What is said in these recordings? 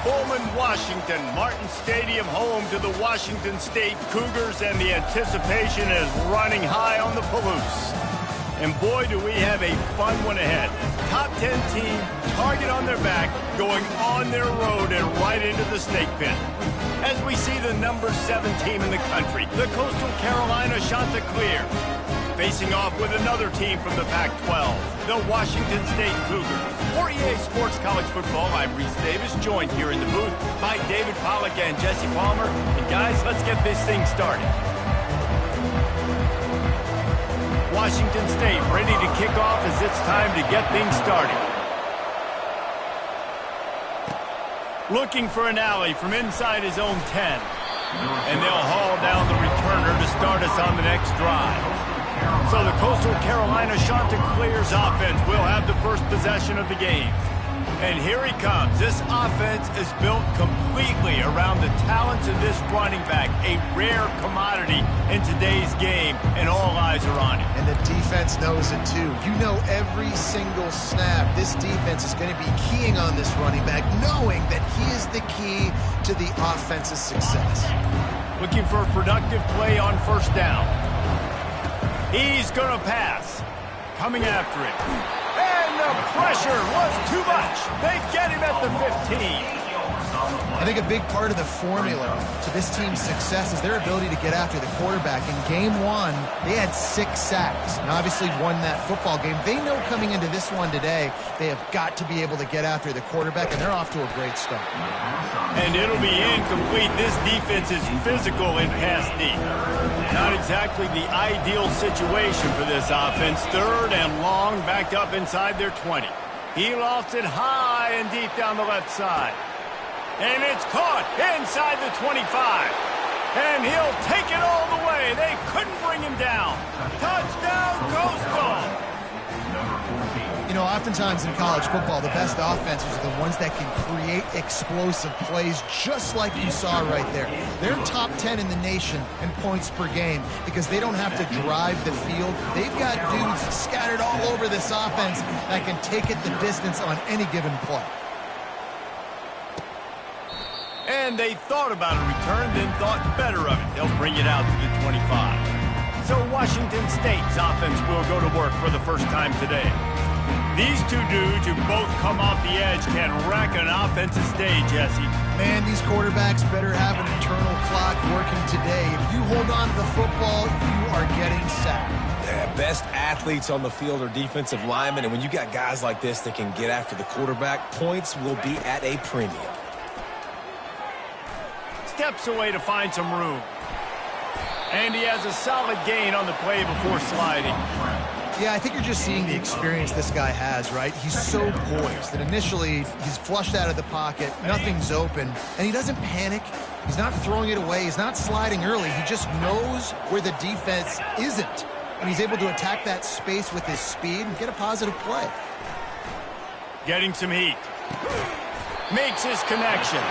Pullman, Washington. Martin Stadium home to the Washington State Cougars, and the anticipation is running high on the Palouse. And boy, do we have a fun one ahead. Top 10 team, target on their back, going on their road and right into the snake pit. As we see the number 7 team in the country, the Coastal Carolina Chanticleer, facing off with another team from the Pac-12, the Washington State Cougars. For EA Sports College Football, I'm Reese Davis, joined here in the booth by David Pollack and Jesse Palmer. And guys, let's get this thing started. Washington State ready to kick off as it's time to get things started. Looking for an alley from inside his own 10. And they'll haul down the returner to start us on the next drive. So the Coastal Carolina Chanticleers offense will have the first possession of the game. And here he comes. This offense is built completely around the talents of this running back, a rare commodity in today's game, and all eyes are on him. And the defense knows it too. You know every single snap, this defense is going to be keying on this running back, knowing that he is the key to the offense's success. Looking for a productive play on first down. He's going to pass. Coming after it. And the pressure was too much. They get him at the 15. I think a big part of the formula to this team's success is their ability to get after the quarterback. In game 1, they had 6 sacks and obviously won that football game. They know coming into this one today, they have got to be able to get after the quarterback, and they're off to a great start. And it'll be incomplete. This defense is physical in pass deep. Not exactly the ideal situation for this offense. 3rd and long, backed up inside their 20. He lofts it high and deep down the left side. And it's caught inside the 25. And he'll take it all the way. They couldn't bring him down. Touchdown, Coastal! You know, oftentimes in college football, the best offenses are the ones that can create explosive plays, just like you saw right there. They're top 10 in the nation in points per game because they don't have to drive the field. They've got dudes scattered all over this offense that can take it the distance on any given play. And they thought about a return, then thought better of it. They'll bring it out to the 25. So Washington State's offense will go to work for the first time today. These two dudes who both come off the edge can wreck an offensive stage, Jesse. Man, these quarterbacks better have an internal clock working today. If you hold on to the football, you are getting sacked. Yeah, best athletes on the field are defensive linemen, and when you got guys like this that can get after the quarterback, points will be at a premium. Steps away to find some room. And he has a solid gain on the play before sliding. Yeah, I think you're just seeing the experience this guy has, right? He's so poised that initially he's flushed out of the pocket, nothing's open, and he doesn't panic. He's not throwing it away. He's not sliding early. He just knows where the defense isn't, and he's able to attack that space with his speed and get a positive play. Getting some heat. Makes his connection.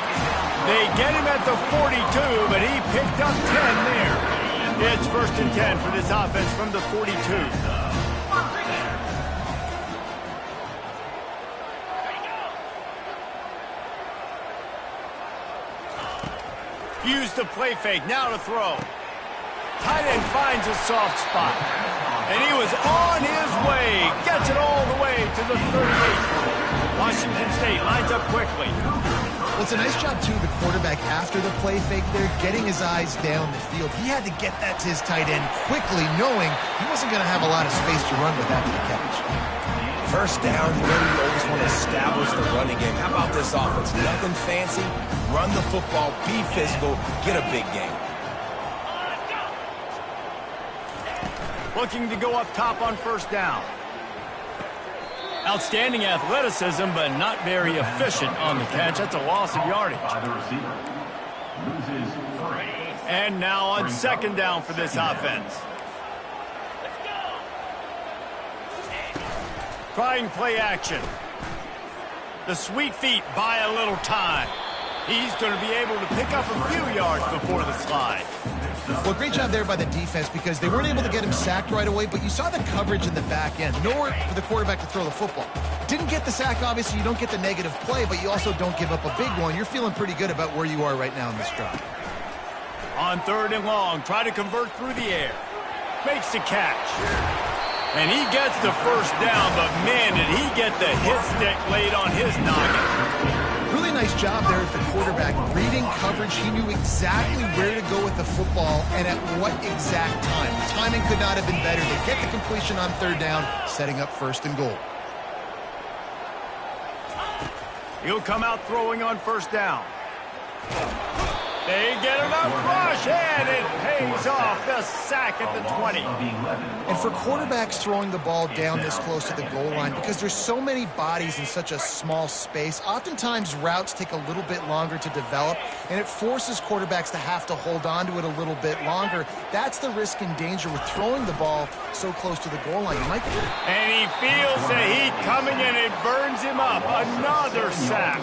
They get him at the 42, but he picked up 10 there. It's 1st and 10 for this offense from the 42. Use the play fake, now to throw. Tight end finds a soft spot. And he was on his way. Gets it all the way to the 38. Washington State lines up quickly. Well, it's a nice job, too, the quarterback after the play fake there, getting his eyes down the field. He had to get that to his tight end quickly, knowing he wasn't going to have a lot of space to run with after the catch. First down, you know you always want to establish the running game. How about this offense? Nothing fancy. Run the football, be physical, get a big game. Looking to go up top on first down. Outstanding athleticism, but not very efficient on the catch. That's a loss of yardage. And now on 2nd down for this offense. Trying play action. The sweet feet buy a little time. He's going to be able to pick up a few yards before the slide. Well, great job there by the defense because they weren't able to get him sacked right away, but you saw the coverage in the back end. Nowhere for the quarterback to throw the football. Didn't get the sack, obviously. You don't get the negative play, but you also don't give up a big one. You're feeling pretty good about where you are right now in this drive. On 3rd and long, try to convert through the air. Makes the catch. And he gets the first down, but man, did he get the hit stick laid on his noggin. Really nice job there at the quarterback. Reading coverage, he knew exactly where to go with the football and at what exact time. The timing could not have been better to get the completion on 3rd down, setting up 1st and goal. He'll come out throwing on 1st down. They get enough rush, and it pays off. The sack at the 20. And for quarterbacks throwing the ball down this close to the goal line, because there's so many bodies in such a small space, oftentimes routes take a little bit longer to develop, and it forces quarterbacks to have to hold on to it a little bit longer. That's the risk and danger with throwing the ball so close to the goal line. You might get it. And he feels the heat coming, and it burns him up. Another sack.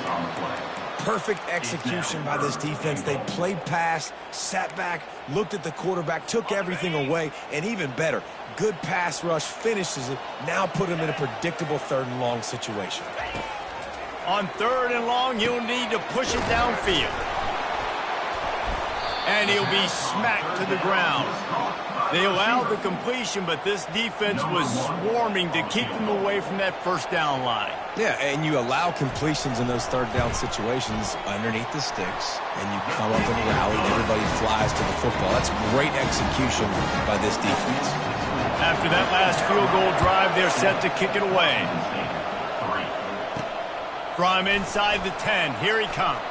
Perfect execution by this defense. They played pass, sat back, looked at the quarterback, took everything away, and even better, good pass rush, finishes it, now put him in a predictable 3rd and long situation. On 3rd and long, he'll need to push it downfield. And he'll be smacked to the ground. They allowed the completion, but this defense was swarming to keep them away from that 1st down line. Yeah, and you allow completions in those 3rd down situations underneath the sticks, and you come up and rally, and everybody flies to the football. That's great execution by this defense. After that last field goal drive, they're set to kick it away. From inside the 10, here he comes.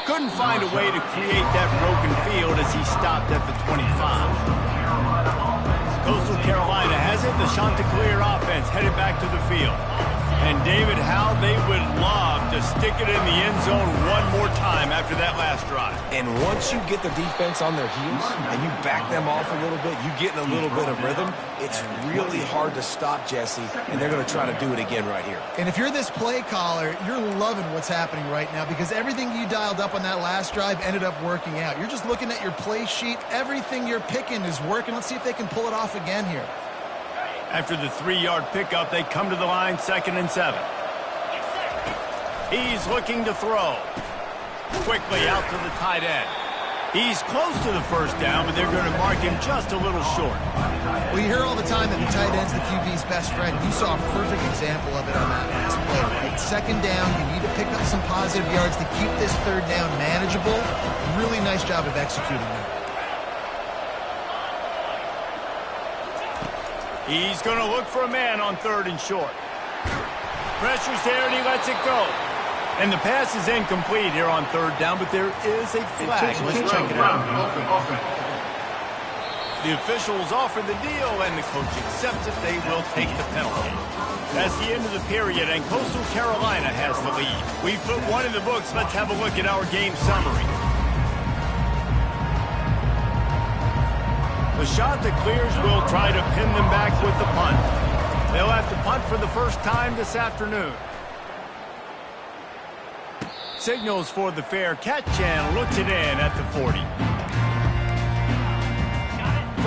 Couldn't find a way to create that broken field as he stopped at the 25. Coastal Carolina has it. The Chanticleer offense headed back to the field. And David, how they would love to stick it in the end zone one more time after that last drive. And once you get the defense on their heels and you back them off a little bit, you get in a little bit of rhythm, it's really hard to stop, Jesse, and they're going to try to do it again right here. And if you're this play caller, you're loving what's happening right now because everything you dialed up on that last drive ended up working out. You're just looking at your play sheet. Everything you're picking is working. Let's see if they can pull it off again here. After the 3-yard pickup, they come to the line 2nd and 7. He's looking to throw. Quickly out to the tight end. He's close to the 1st down, but they're going to mark him just a little short. Well, you hear all the time that the tight end's the QB's best friend. You saw a perfect example of it on that last play, right? 2nd down, you need to pick up some positive yards to keep this 3rd down manageable. Really nice job of executing that. He's going to look for a man on 3rd and short. Pressure's there, and he lets it go. And the pass is incomplete here on 3rd down, but there is a flag. Let's check it out. The officials offer the deal, and the coach accepts it. They will take the penalty. That's the end of the period, and Coastal Carolina has the lead. We've put one in the books. Let's have a look at our game summary. The Chanticleers will try to pin them back with the punt. They'll have to punt for the first time this afternoon. Signals for the fair catch and looks it in at the 40.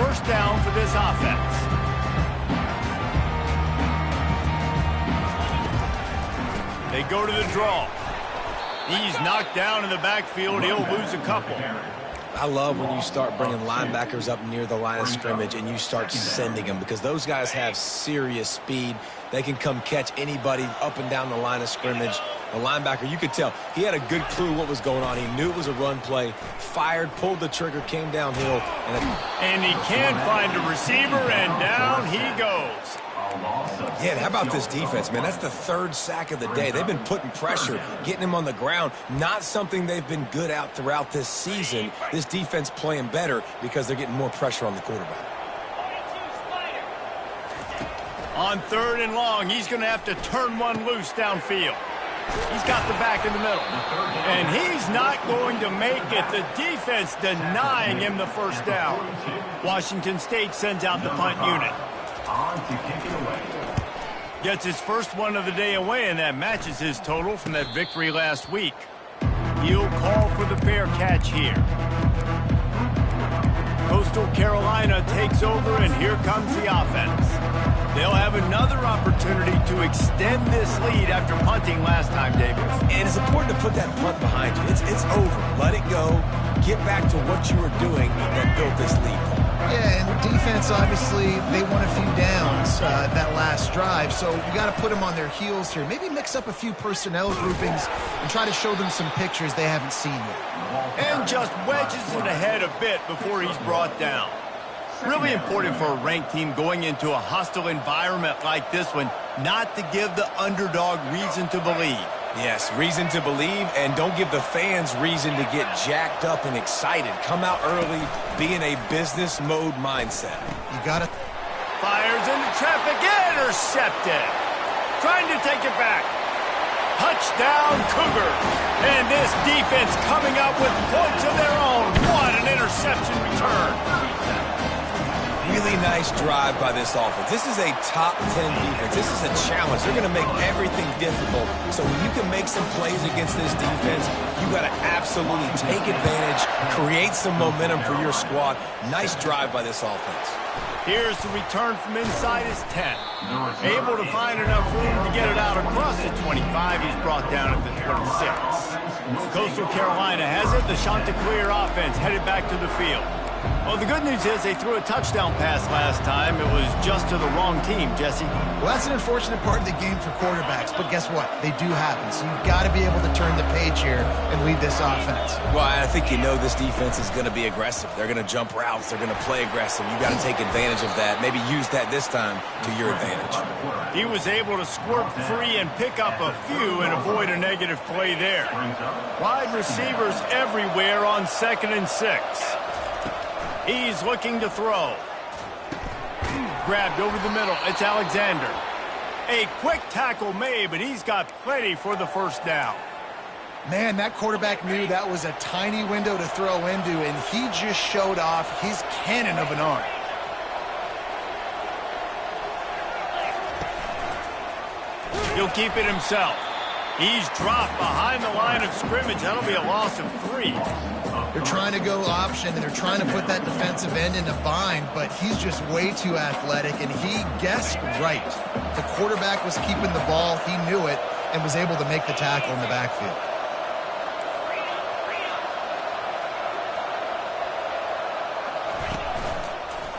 1st down for this offense. They go to the draw. He's knocked down in the backfield. He'll lose a couple. I love when you start bringing linebackers up near the line of scrimmage and you start sending them because those guys have serious speed. They can come catch anybody up and down the line of scrimmage. The linebacker, you could tell, he had a good clue what was going on. He knew it was a run play, fired, pulled the trigger, came downhill. And he can't find a receiver, and down he goes. Yeah, and how about this defense, man? That's the 3rd sack of the day. They've been putting pressure, getting him on the ground. Not something they've been good at throughout this season. This defense playing better because they're getting more pressure on the quarterback. On 3rd and long, he's going to have to turn one loose downfield. He's got the back in the middle. And he's not going to make it. The defense denying him the 1st down. Washington State sends out the punt unit. Gets his first one of the day away, and that matches his total from that victory last week. He'll call for the fair catch here. Coastal Carolina takes over, and here comes the offense. They'll have another opportunity to extend this lead after punting last time, David. And it's important to put that punt behind you. It's over. Let it go. Get back to what you were doing that built this lead. Yeah, and defense, obviously, they won a few downs that last drive, so you got to put them on their heels here. Maybe mix up a few personnel groupings and try to show them some pictures they haven't seen yet. And just wedges it ahead a bit before he's brought down. Really important for a ranked team going into a hostile environment like this one, not to give the underdog reason to believe. Yes, reason to believe, and don't give the fans reason to get jacked up and excited. Come out early, be in a business mode mindset. You got to... Fires into traffic, intercepted. Trying to take it back. Touchdown, Cougars. And this defense coming up with points of their own. What an interception return. Really nice drive by this offense. This is a top 10 defense. This is a challenge. They're going to make everything difficult. So when you can make some plays against this defense, you got to absolutely take advantage, create some momentum for your squad. Nice drive by this offense. Here's the return from inside his 10. Able to find enough room to get it out across the 25. He's brought down at the 26. Coastal Carolina has it. The Chanticleer offense headed back to the field. Well, the good news is they threw a touchdown pass last time. It was just to the wrong team, Jesse. Well, that's an unfortunate part of the game for quarterbacks, but guess what? They do happen, so you've got to be able to turn the page here and lead this offense. Well, I think you know this defense is going to be aggressive. They're going to jump routes. They're going to play aggressive. You've got to take advantage of that. Maybe use that this time to your advantage. He was able to squirt free and pick up a few and avoid a negative play there. Wide receivers everywhere on 2nd and 6. He's looking to throw. Grabbed over the middle. It's Alexander. A quick tackle made, but he's got plenty for the first down. Man, that quarterback knew that was a tiny window to throw into, and he just showed off his cannon of an arm. He'll keep it himself. He's dropped behind the line of scrimmage. That'll be a loss of 3. They're trying to go option, and they're trying to put that defensive end in a bind, but he's just way too athletic, and he guessed right. The quarterback was keeping the ball. He knew it and was able to make the tackle in the backfield.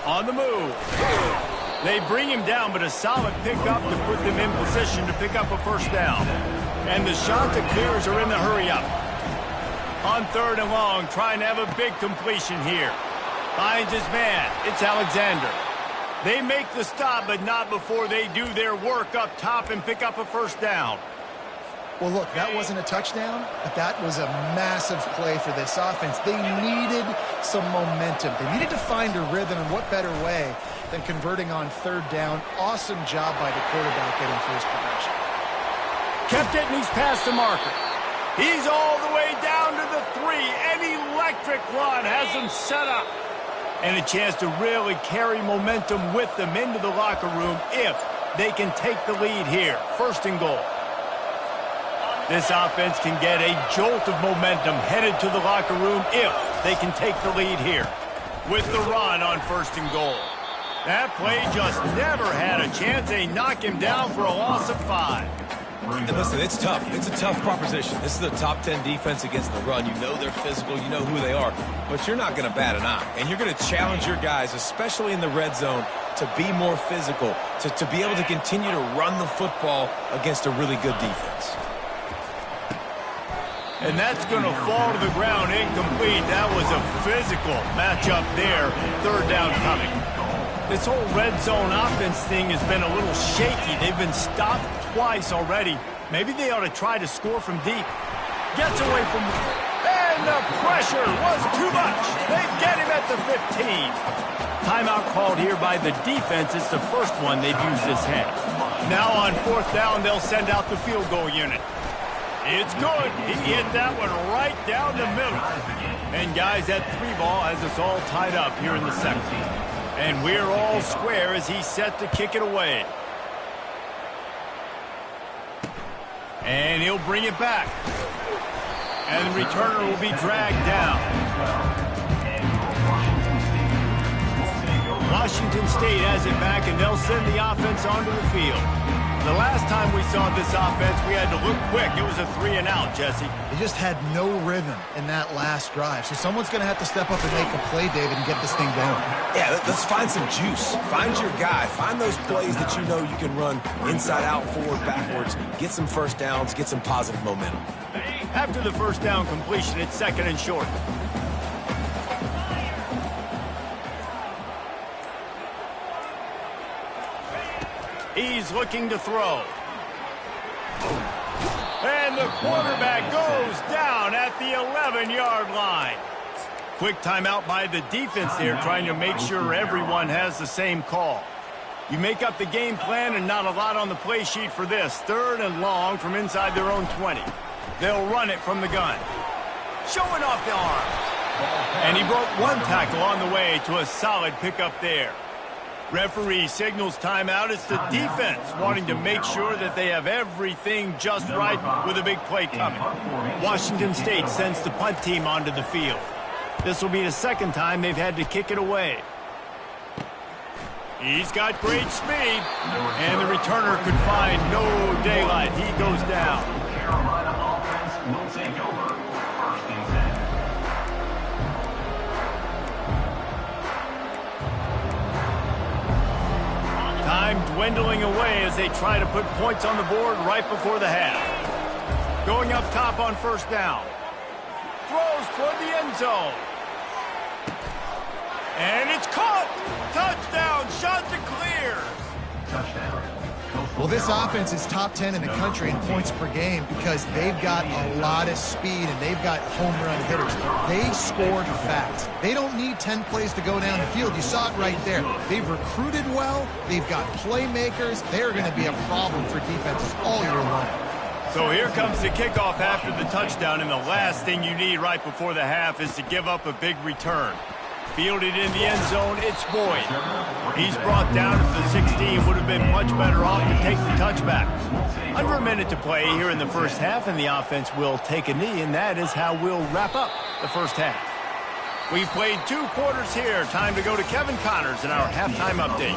On the move. They bring him down, but a solid pickup to put them in position to pick up a first down. And the Chanticleers are in the hurry-up. On 3rd and long, trying to have a big completion here. Finds his man. It's Alexander. They make the stop, but not before they do their work up top and pick up a first down. Well, look, that wasn't a touchdown, but that was a massive play for this offense. They needed some momentum. They needed to find a rhythm, and what better way than converting on 3rd down. Awesome job by the quarterback getting first progression. Kept it, and he's past the marker. He's all the way down to the 3. An electric run has him set up. And a chance to really carry momentum with them into the locker room if they can take the lead here. 1st and goal. This offense can get a jolt of momentum headed to the locker room if they can take the lead here. With the run on 1st and goal. That play just never had a chance. They knock him down for a loss of 5. And listen, it's tough. It's a tough proposition. This is a top 10 defense against the run. You know they're physical. You know who they are. But you're not going to bat an eye. And you're going to challenge your guys, especially in the red zone, to be more physical, to be able to continue to run the football against a really good defense. And that's going to fall to the ground incomplete. That was a physical matchup there. 3rd down coming. This whole red zone offense thing has been a little shaky. They've been stopped twice already. Maybe they ought to try to score from deep. Gets away from... And the pressure was too much. They get him at the 15. Timeout called here by the defense. It's the first one they've used this half. Now on 4th down, they'll send out the field goal unit. It's good. He hit that one right down the middle. And guys, that 3 ball has us all tied up here in the 2nd. And we're all square as he's set to kick it away. And he'll bring it back. And the returner will be dragged down. Washington State has it back, and they'll send the offense onto the field. The last time we saw this offense, we had to look quick. It was a 3-and-out, Jesse. They just had no rhythm in that last drive. So someone's going to have to step up and make a play, David, and get this thing going. Yeah, let's find some juice. Find your guy. Find those plays that you know you can run inside out, forward, backwards. Get some first downs. Get some positive momentum. After the first down completion, it's 2nd and short. He's looking to throw. And the quarterback goes down at the 11-yard line. Quick timeout by the defense there, trying to make sure everyone has the same call. You make up the game plan and not a lot on the play sheet for this. 3rd and long from inside their own 20. They'll run it from the gun. Showing off the arm. And he broke one tackle on the way to a solid pickup there. Referee signals timeout. It's the defense wanting to make sure that they have everything just right with a big play coming. Washington State sends the punt team onto the field. This will be the 2nd time they've had to kick it away. He's got great speed, and the returner could find no daylight. He goes down. Carolina offense will take over. 1st and 10. Time dwindling away as they try to put points on the board right before the half. Going up top on 1st down. Throws toward the end zone. And it's caught. Touchdown. Shots are clear. Touchdown. Well, this offense is top 10 in the country in points per game because they've got a lot of speed and they've got home run hitters. They scored fast. They don't need 10 plays to go down the field. You saw it right there. They've recruited well. They've got playmakers. They're going to be a problem for defenses all year long. So here comes the kickoff after the touchdown, and the last thing you need right before the half is to give up a big return. Fielded in the end zone, it's Boyd. He's brought down at the 16. Would have been much better off to take the touchback. Under a minute to play here in the first half, and the offense will take a knee, and that is how we'll wrap up the first half. We've played 2 quarters here. Time to go to Kevin Connors in our halftime update.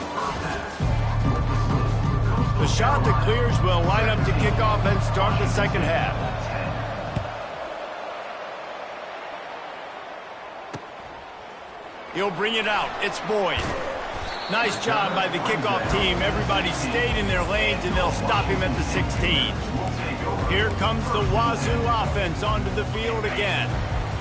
The shot that clears will line up to kick off and start the 2nd half. He'll bring it out. It's Boyd. Nice job by the kickoff team. Everybody stayed in their lanes, and they'll stop him at the 16. Here comes the Wazoo offense onto the field again.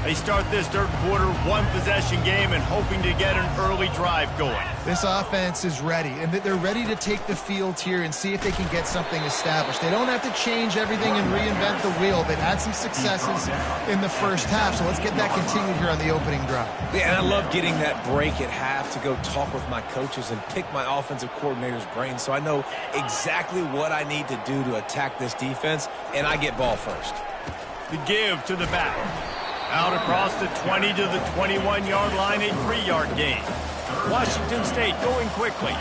They start this 3rd quarter, 1-possession game, and hoping to get an early drive going. This offense is ready, and they're ready to take the field here and see if they can get something established. They don't have to change everything and reinvent the wheel. They've had some successes in the first half, so let's get that continued here on the opening drive. Yeah, and I love getting that break at half to go talk with my coaches and pick my offensive coordinator's brain so I know exactly what I need to do to attack this defense, and I get ball first. The give to the back. Out across the 20 to the 21-yard line, a 3-yard gain. Washington State going quickly.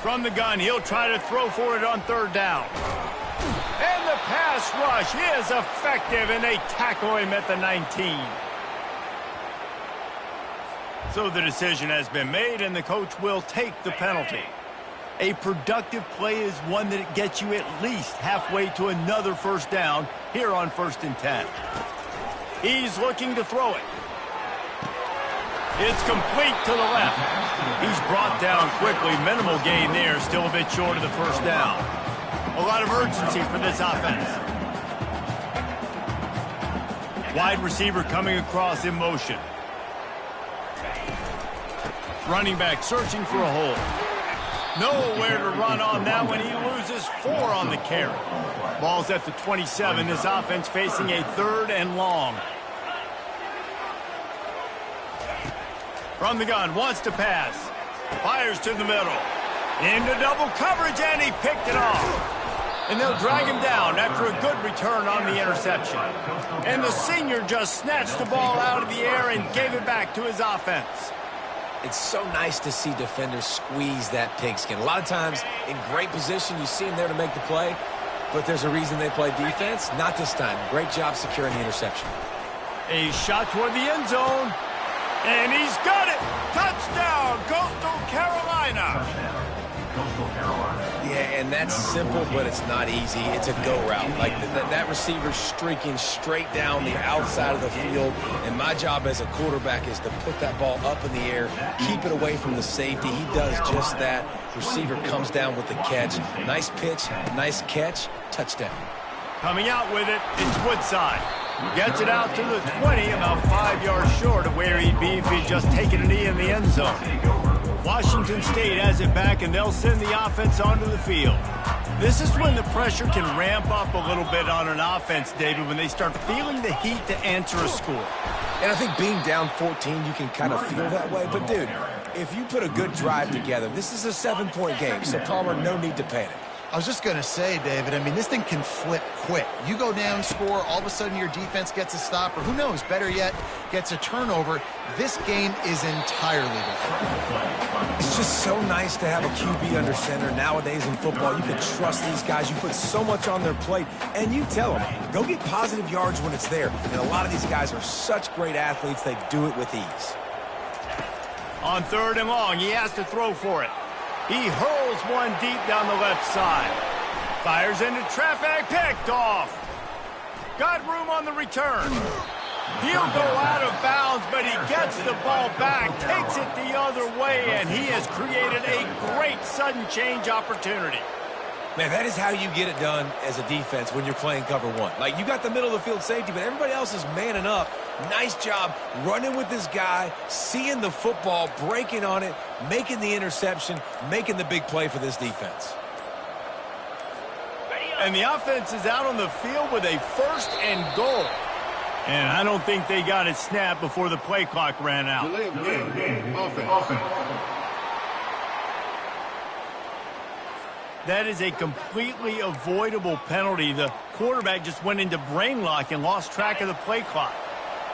From the gun, he'll try to throw for it on 3rd down. And the pass rush is effective, and they tackle him at the 19. So the decision has been made, and the coach will take the penalty. A productive play is one that gets you at least halfway to another 1st down here on 1st and 10. He's looking to throw it. It's complete to the left. He's brought down quickly. Minimal gain there, still a bit short of the 1st down. A lot of urgency for this offense. Wide receiver coming across in motion. Running back searching for a hole. Nowhere to run on that one. He loses 4 on the carry. Ball's at the 27. This offense facing a 3rd and long. From the gun, wants to pass. Fires to the middle. Into double coverage, and he picked it off. And they'll drag him down after a good return on the interception. And the senior just snatched the ball out of the air and gave it back to his offense. It's so nice to see defenders squeeze that pigskin. A lot of times, in great position, you see them there to make the play, but there's a reason they play defense. Not this time. Great job securing the interception. A shot toward the end zone. And he's got it! Touchdown, Coastal Carolina! Coastal Carolina. Yeah, and that's simple, but it's not easy. It's a go route. Like that receiver's streaking straight down the outside of the field, and my job as a quarterback is to put that ball up in the air, keep it away from the safety. He does just that. Receiver comes down with the catch. Nice pitch, nice catch, touchdown. Coming out with it, it's Woodside. Gets it out to the 20, about 5 yards short of where he'd be if he'd just taken a knee in the end zone. Washington State has it back, and they'll send the offense onto the field. This is when the pressure can ramp up a little bit on an offense, David, when they start feeling the heat to answer a score. And I think being down 14, you can kind of feel that way. But, dude, if you put a good drive together, this is a 7-point game, so Palmer, no need to panic. I was just going to say, David, I mean, this thing can flip quick. You go down, score, all of a sudden your defense gets a stop, or who knows, better yet, gets a turnover. This game is entirely different. It's just so nice to have a QB under center. Nowadays in football, you can trust these guys. You put so much on their plate, and you tell them, go get positive yards when it's there. And a lot of these guys are such great athletes, they do it with ease. On 3rd and long, he has to throw for it. He hurls one deep down the left side. Fires into traffic, picked off. Got room on the return. He'll go out of bounds, but he gets the ball back, takes it the other way, and he has created a great sudden change opportunity. Man, that is how you get it done as a defense when you're playing cover one. Like, you got the middle of the field safety, but everybody else is manning up. Nice job running with this guy, seeing the football, breaking on it, making the interception, making the big play for this defense. And the offense is out on the field with a 1st and goal. And I don't think they got it snapped before the play clock ran out. Delay of game. Offense. That is a completely avoidable penalty. The quarterback just went into brain lock and lost track of the play clock.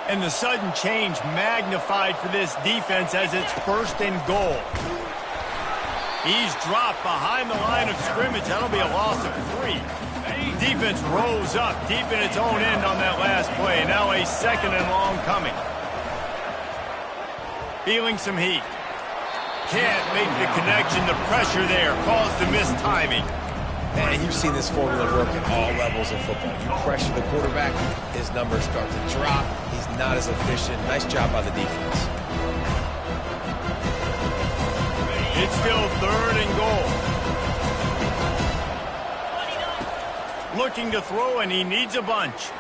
And the sudden change magnified for this defense as it's 1st and goal. He's dropped behind the line of scrimmage. That'll be a loss of 3. Defense rose up deep in its own end on that last play. Now a 2nd and long coming. Feeling some heat. Can't make the connection. The pressure there caused the missed timing. And you've seen this formula work at all levels of football. You pressure the quarterback, his numbers start to drop. He's not as efficient. Nice job by the defense. It's still 3rd and goal. Looking to throw, and he needs a bunch.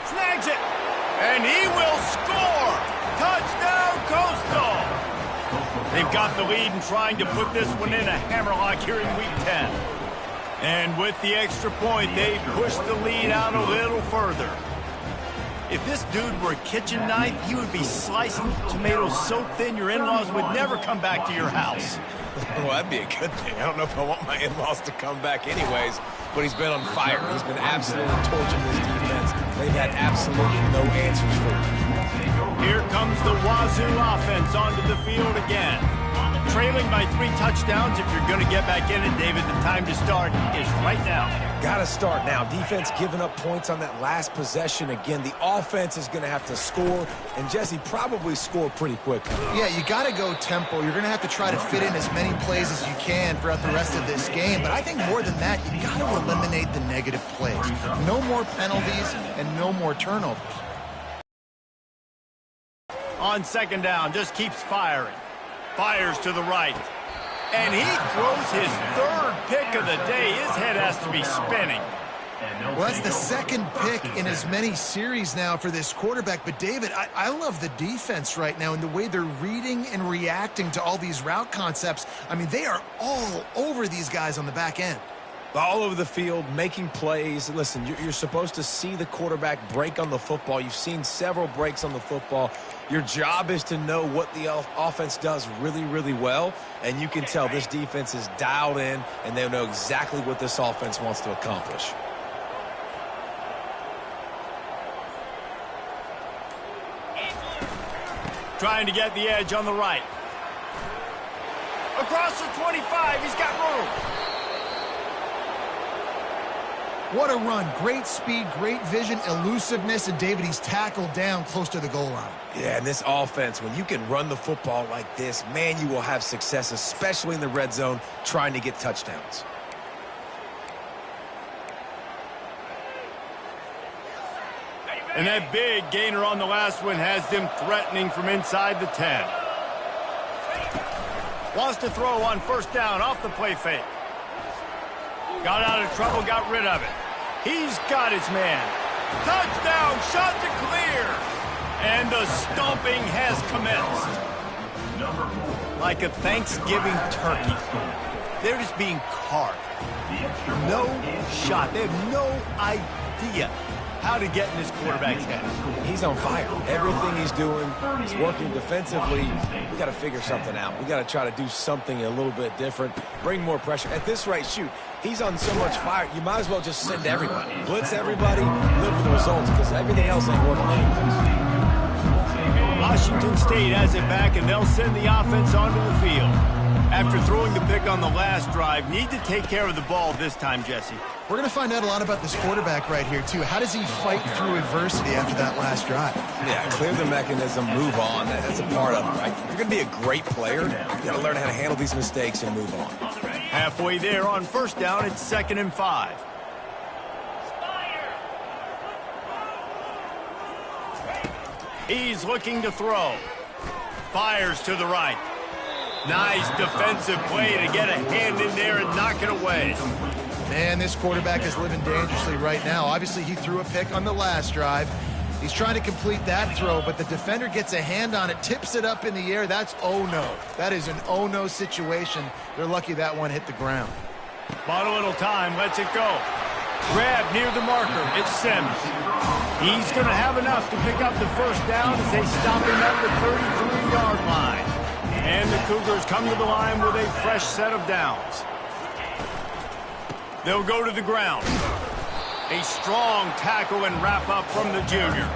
Snags it, and he will score. Touchdown, Coastal. They've got the lead and trying to put this one in a hammerlock here in Week 10. And with the extra point, they push the lead out a little further. If this dude were a kitchen knife, he would be slicing tomatoes so thin your in-laws would never come back to your house. Well, that'd be a good thing. I don't know if I want my in-laws to come back anyways, but he's been on fire. He's been absolutely torching this defense. They've had absolutely no answers for him. Here comes the Wazoo offense onto the field again. Trailing by 3 touchdowns. If you're going to get back in it, David, the time to start is right now. Got to start now. Defense giving up points on that last possession. Again, the offense is going to have to score, and Jesse probably score pretty quickly. Yeah, you got to go tempo. You're going to have to try to fit in as many plays as you can throughout the rest of this game. But I think more than that, you got to eliminate the negative plays. No more penalties and no more turnovers. On 2nd down, just keeps firing. Fires to the right. And he throws his 3rd pick of the day. His head has to be spinning. Well, that's the 2nd pick in as many series now for this quarterback. But, David, I love the defense right now and the way they're reading and reacting to all these route concepts. I mean, they are all over these guys on the back end. All over the field, making plays. Listen, you're supposed to see the quarterback break on the football. You've seen several breaks on the football. Your job is to know what the offense does really, really well, and you can tell this defense is dialed in, and they know exactly what this offense wants to accomplish. Trying to get the edge on the right. Across the 25, he's got room. What a run. Great speed, great vision, elusiveness, and David, he's tackled down close to the goal line. Yeah, and this offense, when you can run the football like this, man, you will have success, especially in the red zone, trying to get touchdowns. And that big gainer on the last one has them threatening from inside the 10. Wants to throw on first down off the play fake. Got out of trouble, got rid of it. He's got his man. Touchdown, shot to clear. And the stomping has commenced. Like a Thanksgiving turkey. They're just being carved. No shot. They have no idea how to get in this quarterback's head. He's on fire. Everything he's doing, he's working defensively. We got to figure something out. We got to try to do something a little bit different, bring more pressure. At this rate, shoot, he's on so much fire, you might as well just send everybody. Blitz everybody, live with the results, because everything else ain't working anyways. Washington State has it back, and they'll send the offense onto the field. After throwing the pick on the last drive, need to take care of the ball this time, Jesse. We're going to find out a lot about this quarterback right here, too. How does he fight through adversity after that last drive? Yeah, clear the mechanism, move on. That's a part of it, right? If you're going to be a great player, you got to learn how to handle these mistakes and move on. Halfway there on first down, it's 2nd and 5. He's looking to throw. Fires to the right. Nice defensive play to get a hand in there and knock it away. Man, this quarterback is living dangerously right now. Obviously, he threw a pick on the last drive. He's trying to complete that throw, but the defender gets a hand on it, tips it up in the air. That's oh-no. That is an oh-no situation. They're lucky that one hit the ground. Bought a little time, lets it go. Grab near the marker, it's Sims. He's going to have enough to pick up the first down as they stop him at the 33-yard line. And the Cougars come to the line with a fresh set of downs. They'll go to the ground. A strong tackle and wrap up from the junior.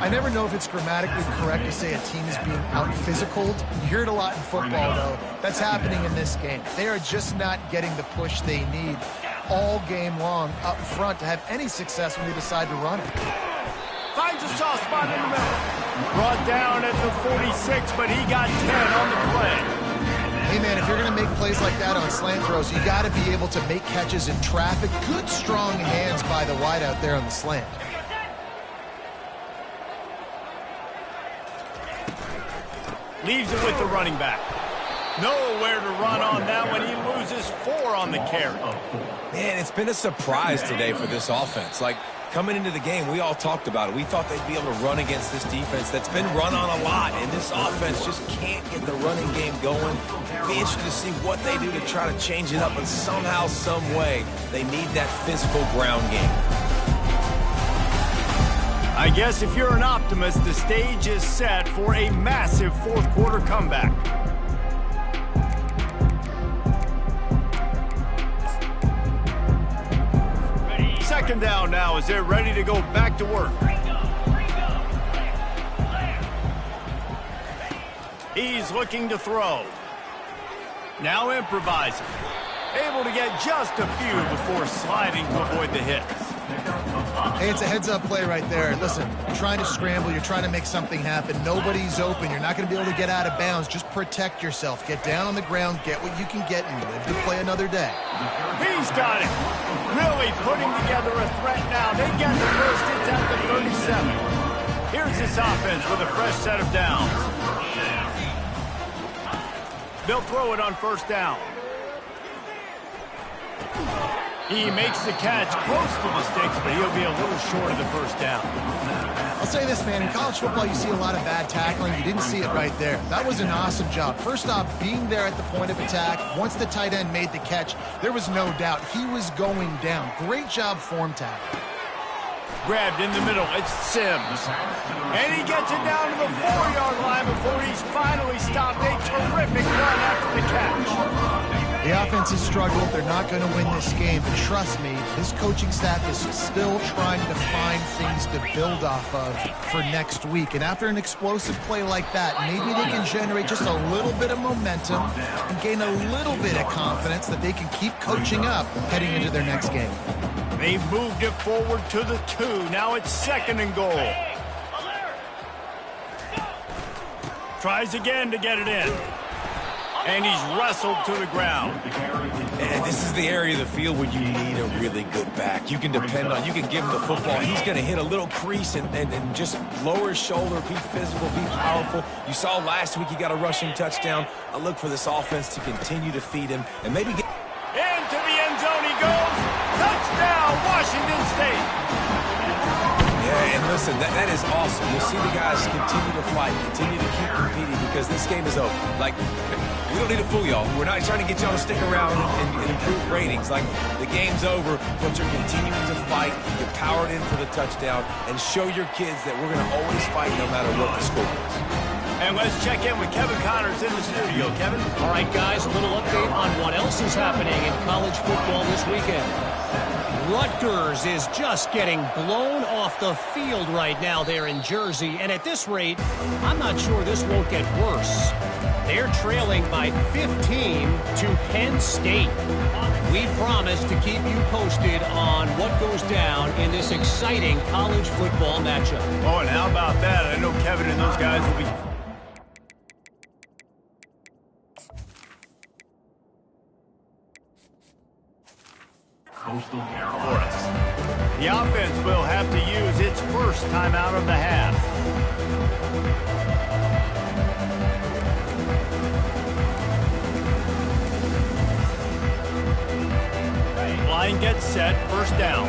I never know if it's grammatically correct to say a team is being out-physicaled. You hear it a lot in football, though. That's happening in this game. They are just not getting the push they need all game long up front to have any success when they decide to run it. Finds a soft spot in the middle. Brought down at the 46, but he got 10 on the play. Hey, man, if you're going to make plays like that on slant throws, you got to be able to make catches in traffic. Good, strong hands by the wide out there on the slant. Leaves it with the running back. Nowhere to run on that one. He loses 4 on the carry. Man, it's been a surprise today for this offense. Like, coming into the game, we all talked about it. We thought they'd be able to run against this defense that's been run on a lot, and this offense just can't get the running game going. Be interested to see what they do to try to change it up, but somehow, some way, they need that physical ground game. I guess if you're an optimist, the stage is set for a massive fourth quarter comeback. Second down now as they're ready to go back to work. He's looking to throw. Now improvising. Able to get just a few before sliding to avoid the hit. Hey, it's a heads-up play right there. Listen, you're trying to scramble. You're trying to make something happen. Nobody's open. You're not going to be able to get out of bounds. Just protect yourself. Get down on the ground. Get what you can get and live to play another day. He's got it. Really putting together a threat now. They get the first. It's at the 37. Here's this offense with a fresh set of downs. They'll throw it on first down. He makes the catch close to the sticks, but he'll be a little short of the first down. I'll say this, man. In college football, you see a lot of bad tackling. You didn't see it right there. That was an awesome job. First off, being there at the point of attack. Once the tight end made the catch, there was no doubt he was going down. Great job form tackle. Grabbed in the middle. It's Sims. And he gets it down to the 4-yard line before he's finally stopped. A terrific run after the catch. The offense has struggled. They're not going to win this game. But trust me, this coaching staff is still trying to find things to build off of for next week. And after an explosive play like that, maybe they can generate just a little bit of momentum and gain a little bit of confidence that they can keep coaching up heading into their next game. They've moved it forward to the 2. Now it's 2nd and goal. Tries again to get it in. And he's wrestled to the ground. And this is the area of the field where you need a really good back. You can depend on, you can give him the football. He's going to hit a little crease and just lower his shoulder, be physical, be powerful. You saw last week he got a rushing touchdown. I look for this offense to continue to feed him and maybe get... Into the end zone he goes. Touchdown, Washington State. Yeah, and listen, that is awesome. You'll see the guys continue to fight, continue to keep competing because this game is over. Like, we don't need to fool y'all. We're not trying to get y'all to stick around and improve ratings. Like, the game's over, but you're continuing to fight, get powered in for the touchdown, and show your kids that we're going to always fight no matter what the score is. And let's check in with Kevin Connors in the studio. Kevin? All right, guys, a little update on what else is happening in college football this weekend. Rutgers is just getting blown off the field right now there in Jersey. And at this rate, I'm not sure this won't get worse. They're trailing by 15 to Penn State. We promise to keep you posted on what goes down in this exciting college football matchup. Oh, and how about that? I know Kevin and those guys will be... Coastal Carolina. The offense will have to use its first timeout of the half. Line gets set, 1st down.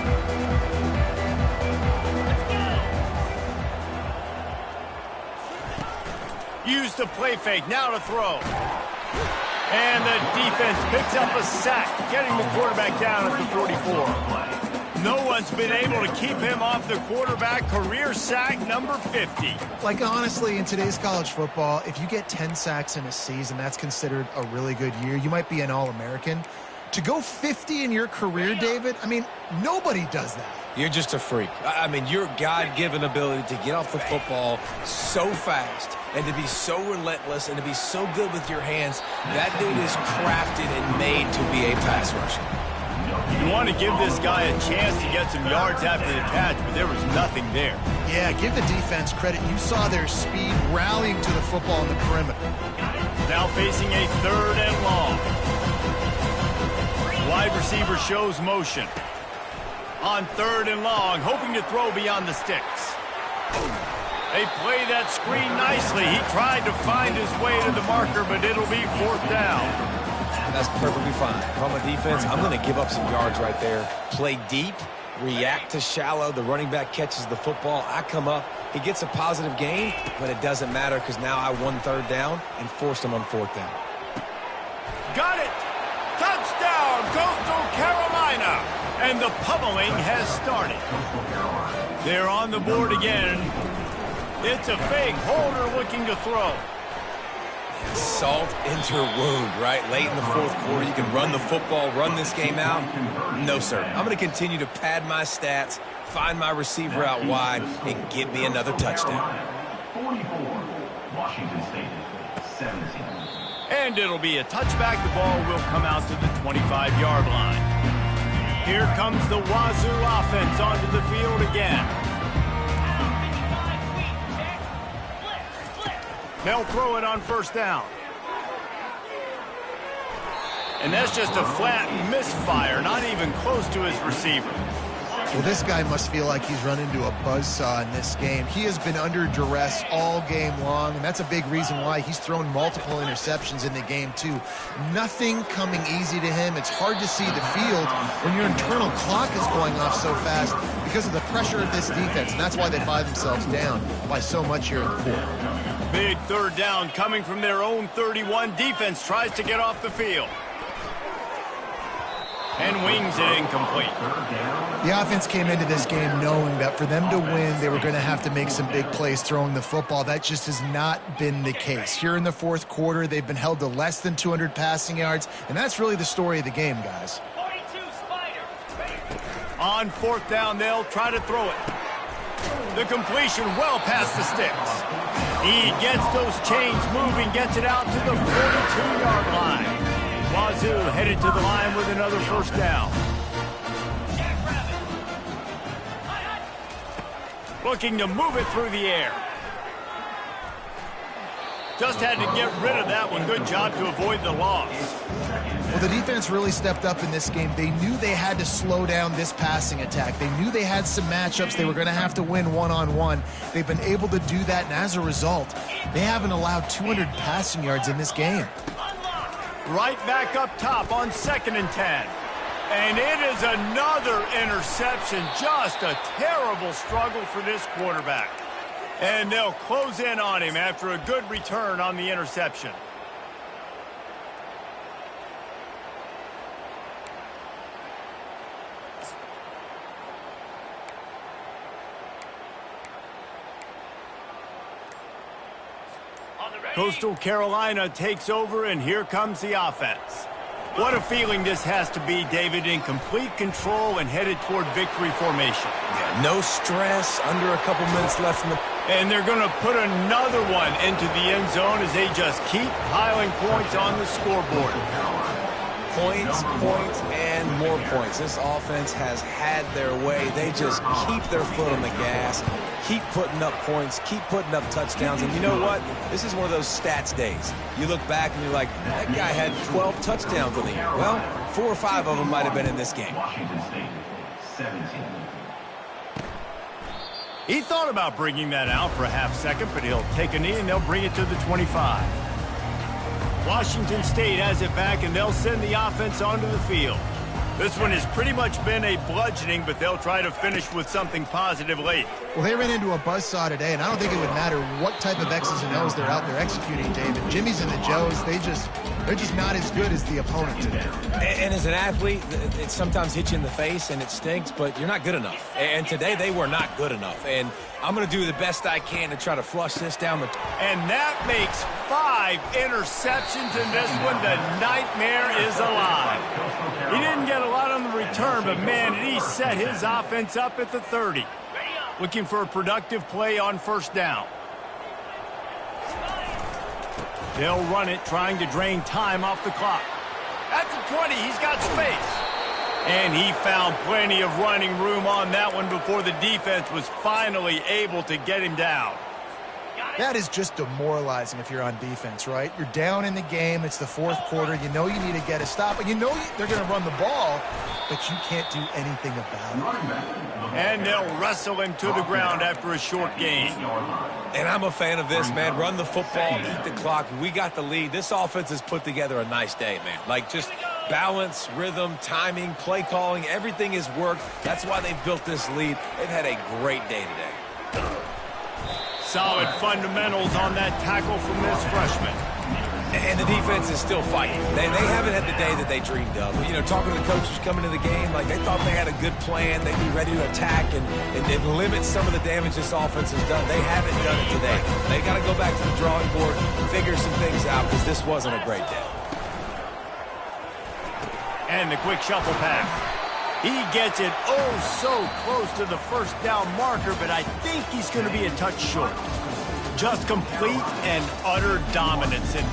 Use the play fake, now to throw. And the defense picks up a sack, getting the quarterback down at the 44. No one's been able to keep him off the quarterback. Career sack number 50. Like, honestly, in today's college football, if you get 10 sacks in a season, that's considered a really good year. You might be an All-American. To go 50 in your career, David, I mean, nobody does that. You're just a freak. I mean, your God-given ability to get off the football so fast and to be so relentless and to be so good with your hands, that dude is crafted and made to be a pass rusher. You want to give this guy a chance to get some yards after the catch, but there was nothing there. Yeah, give the defense credit. You saw their speed rallying to the football in the perimeter. Now facing a 3rd and long. Wide receiver shows motion. On 3rd and long, hoping to throw beyond the sticks. They play that screen nicely. He tried to find his way to the marker, but it'll be 4th down. That's perfectly fine. If I'm a defense, I'm going to give up some yards right there. Play deep, react to shallow. The running back catches the football. I come up. He gets a positive gain, but it doesn't matter because now I won 3rd down and forced him on 4th down. Got it! Touchdown, Coastal Carolina! And the pummeling has started. They're on the board again. It's a fake. Holder looking to throw. Salt into wound, right? Late in the 4th quarter, you can run the football, run this game out. No, sir. I'm going to continue to pad my stats, find my receiver out wide, and give me another touchdown. 44. Washington State. 17. And it'll be a touchback. The ball will come out to the 25-yard line. Here comes the Wazoo offense onto the field again. They'll throw it on 1st down. And that's just a flat misfire, not even close to his receiver. Well, this guy must feel like he's run into a buzzsaw in this game. He has been under duress all game long, and that's a big reason why he's thrown multiple interceptions in the game, too. Nothing coming easy to him. It's hard to see the field when your internal clock is going off so fast because of the pressure of this defense, and that's why they find themselves down by so much here in the 4th. Big 3rd down coming from their own 31. Defense tries to get off the field. And wings it incomplete. The offense came into this game knowing that for them to win, they were going to have to make some big plays throwing the football. That just has not been the case. Here in the 4th quarter, they've been held to less than 200 passing yards, and that's really the story of the game, guys. On 4th down, they'll try to throw it. The completion well past the sticks. He gets those chains moving, gets it out to the 42-yard line. Wazoo headed to the line with another 1st down. Looking to move it through the air. Just had to get rid of that one. Good job to avoid the loss. Well, the defense really stepped up in this game. They knew they had to slow down this passing attack. They knew they had some matchups they were going to have to win one-on-one. They've been able to do that, and as a result, they haven't allowed 200 passing yards in this game. Right back up top on 2nd and 10. And it is another interception. Just a terrible struggle for this quarterback. And they'll close in on him after a good return on the interception. Coastal Carolina takes over, and here comes the offense. What a feeling this has to be, David, in complete control and headed toward victory formation. Yeah, no stress, under a couple minutes left in the... And they're going to put another one into the end zone as they just keep piling points on the scoreboard. Points, and more points. This offense has had their way. They just keep their foot on the gas, keep putting up points, keep putting up touchdowns. And you know what? This is one of those stats days. You look back and you're like, that guy had 12 touchdowns in the year. Well, 4 or 5 of them might have been in this game. Washington State, 17. He thought about bringing that out for a half second, but he'll take a knee and they'll bring it to the 25. Washington State has it back, and they'll send the offense onto the field. This one has pretty much been a bludgeoning, but they'll try to finish with something positive late. Well, they ran into a buzzsaw today, and I don't think it would matter what type of X's and O's they're out there executing, David. Jimmy's and the Joes, they're just not as good as the opponent today. And as an athlete, it sometimes hits you in the face, and it stinks, but you're not good enough. And today, they were not good enough. And I'm going to do the best I can to try to flush this down the... And that makes 5 interceptions in this one. The nightmare is alive. He didn't get a lot on the return, but, man, he set his offense up at the 30. Looking for a productive play on 1st down. They'll run it, trying to drain time off the clock. At the 20, he's got space. And he found plenty of running room on that one before the defense was finally able to get him down. That is just demoralizing if you're on defense, right? You're down in the game. It's the 4th quarter. You know you need to get a stop, but you know they're going to run the ball, but you can't do anything about it. And they'll wrestle him to the ground after a short gain. And I'm a fan of this, man. Run the football, eat the clock. We got the lead. This offense has put together a nice day, man. Like, just balance, rhythm, timing, play calling, everything has worked. That's why they've built this lead. They've had a great day today. Solid fundamentals on that tackle from this freshman. And the defense is still fighting. They haven't had the day that they dreamed of. You know, talking to the coaches coming into the game, like they thought they had a good plan. They'd be ready to attack and limit some of the damage this offense has done. They haven't done it today. They got to go back to the drawing board and figure some things out because this wasn't a great day. And the quick shuffle pass. He gets it so close to the 1st down marker, but I think he's going to be a touch short. Just complete and utter dominance in